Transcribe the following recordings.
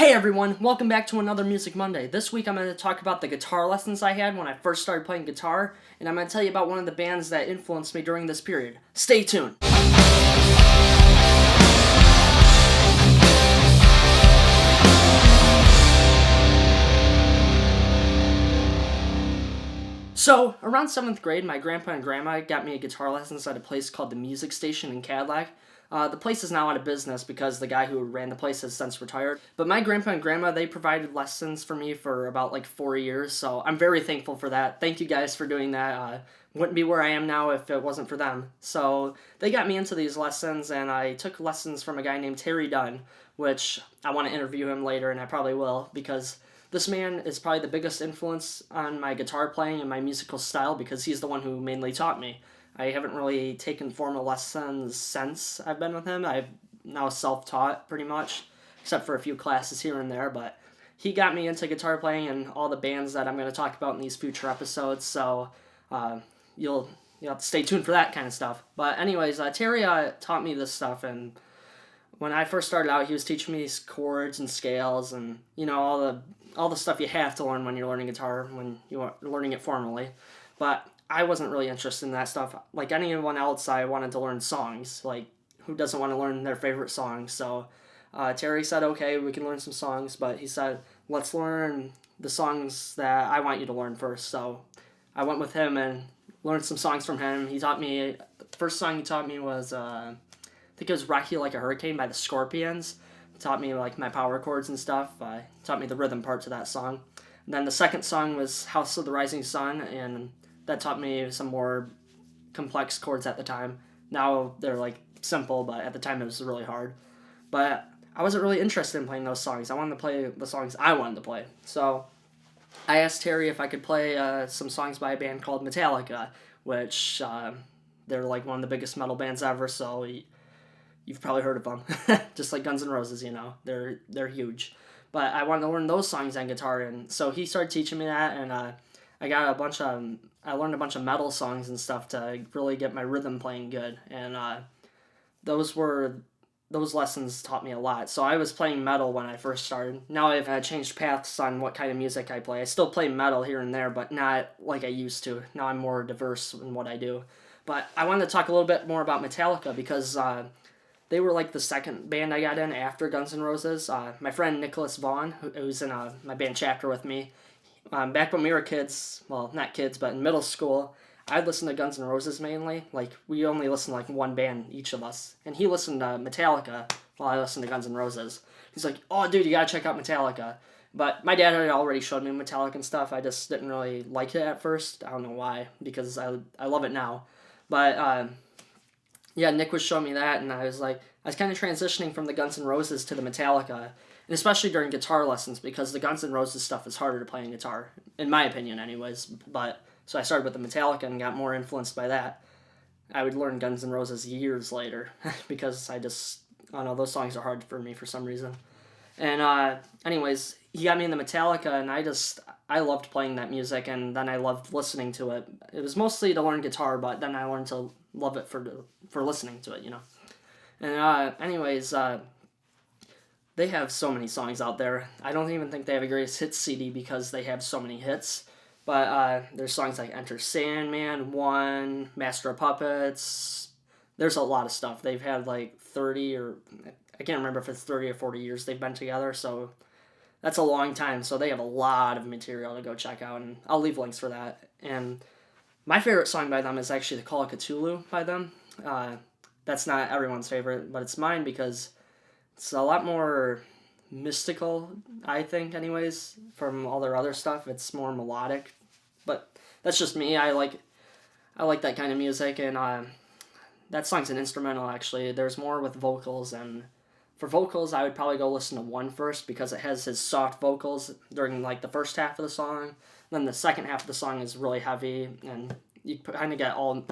Hey everyone, welcome back to another Music Monday. This week I'm going to talk about the guitar lessons I had when I first started playing guitar, and I'm going to tell you about one of the bands that influenced me during this period. Stay tuned! So, around 7th grade, my grandpa and grandma got me a guitar lessons at a place called the Music Station in Cadillac. The place is now out of business because the guy who ran the place has since retired. But my grandpa and grandma, they provided lessons for me for about 4 years, so I'm very thankful for that. Thank you guys for doing that. Wouldn't be where I am now if it wasn't for them. So they got me into these lessons, and I took lessons from a guy named Terry Dunn, which I want to interview him later, and I probably will, because this man is probably the biggest influence on my guitar playing and my musical style because he's the one who mainly taught me. I haven't really taken formal lessons since I've been with him. I've now self-taught pretty much, except for a few classes here and there, but he got me into guitar playing and all the bands that I'm going to talk about in these future episodes, so you'll have to stay tuned for that kind of stuff. But anyways, Terry taught me this stuff, and when I first started out, he was teaching me these chords and scales and, all the stuff you have to learn when you're learning guitar, when you're learning it formally. But I wasn't really interested in that stuff. Like anyone else, I wanted to learn songs. Like, who doesn't want to learn their favorite songs? So Terry said, okay, we can learn some songs, but he said, let's learn the songs that I want you to learn first. So I went with him and learned some songs from him. He taught me, the first song he taught me was, I think it was Rock You Like a Hurricane by the Scorpions. Taught me my power chords and stuff. Taught me the rhythm parts of that song. And then the second song was House of the Rising Sun, and that taught me some more complex chords at the time. Now they're simple, but at the time it was really hard. But I wasn't really interested in playing those songs. I wanted to play the songs I wanted to play. So I asked Terry if I could play some songs by a band called Metallica, which they're one of the biggest metal bands ever, so you've probably heard of them. Just like Guns N' Roses, they're huge. But I wanted to learn those songs on guitar, and so he started teaching me that, and I learned a bunch of metal songs and stuff to really get my rhythm playing good, and those lessons taught me a lot. So I was playing metal when I first started. Now I've changed paths on what kind of music I play. I still play metal here and there, but not like I used to. Now I'm more diverse in what I do. But I wanted to talk a little bit more about Metallica because they were the second band I got in after Guns N' Roses. My friend Nicholas Vaughn, who's in my band Chapter with me, back when we were kids, well, not kids, but in middle school, I'd listen to Guns N' Roses mainly. We only listened to one band, each of us. And he listened to Metallica while I listened to Guns N' Roses. He's like, oh, dude, you gotta check out Metallica. But my dad had already showed me Metallica and stuff. I just didn't really like it at first. I don't know why, because I love it now. But, yeah, Nick was showing me that, and I was kind of transitioning from the Guns N' Roses to the Metallica, and especially during guitar lessons, because the Guns N' Roses stuff is harder to play on guitar, in my opinion anyways, but, so I started with the Metallica and got more influenced by that. I would learn Guns N' Roses years later, because I don't know, those songs are hard for me for some reason. And, anyways, he got me into Metallica, and I loved playing that music, and then I loved listening to it. It was mostly to learn guitar, but then I learned to love it for listening to it, And anyways, they have so many songs out there. I don't even think they have a greatest hits CD because they have so many hits. But there's songs like Enter Sandman, One, Master of Puppets. There's a lot of stuff. They've had 30 or I can't remember if it's 30 or 40 years they've been together, so that's a long time. So they have a lot of material to go check out, and I'll leave links for that. And my favorite song by them is actually The Call of Cthulhu by them. That's not everyone's favorite, but it's mine because it's a lot more mystical, I think, anyways, from all their other stuff. It's more melodic, but that's just me. I like that kind of music, and that song's an instrumental, actually. There's more with vocals, and for vocals, I would probably go listen to One first because it has his soft vocals during the first half of the song. Then the second half of the song is really heavy, and you kind of get all...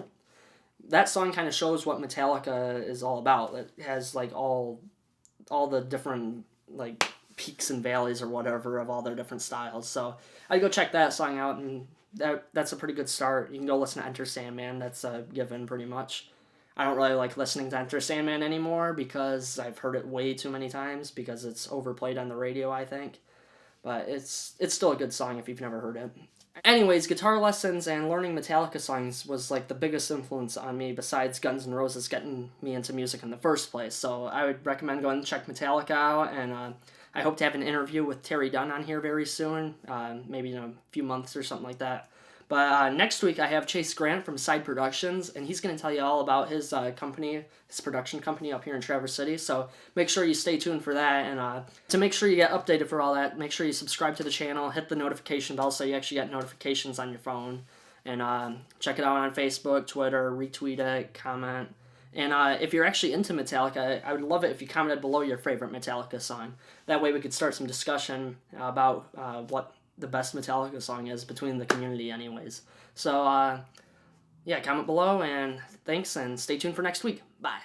That song kind of shows what Metallica is all about. It has all the different peaks and valleys or whatever of all their different styles. So I'd go check that song out, and that's a pretty good start. You can go listen to Enter Sandman. That's a given pretty much. I don't really like listening to Enter Sandman anymore because I've heard it way too many times because it's overplayed on the radio, I think. But it's still a good song if you've never heard it. Anyways, guitar lessons and learning Metallica songs was like the biggest influence on me besides Guns N' Roses getting me into music in the first place. So I would recommend going and check Metallica out, and I hope to have an interview with Terry Dunn on here very soon, maybe in a few months or something like that. But next week I have Chase Grant from Side Productions, and he's going to tell you all about his company, his production company up here in Traverse City. So make sure you stay tuned for that, and to make sure you get updated for all that, make sure you subscribe to the channel, hit the notification bell so you actually get notifications on your phone, and check it out on Facebook, Twitter, retweet it, comment. And if you're actually into Metallica, I would love it if you commented below your favorite Metallica song. That way we could start some discussion about what the best Metallica song is between the community anyways. So, yeah, comment below, and thanks, and stay tuned for next week. Bye.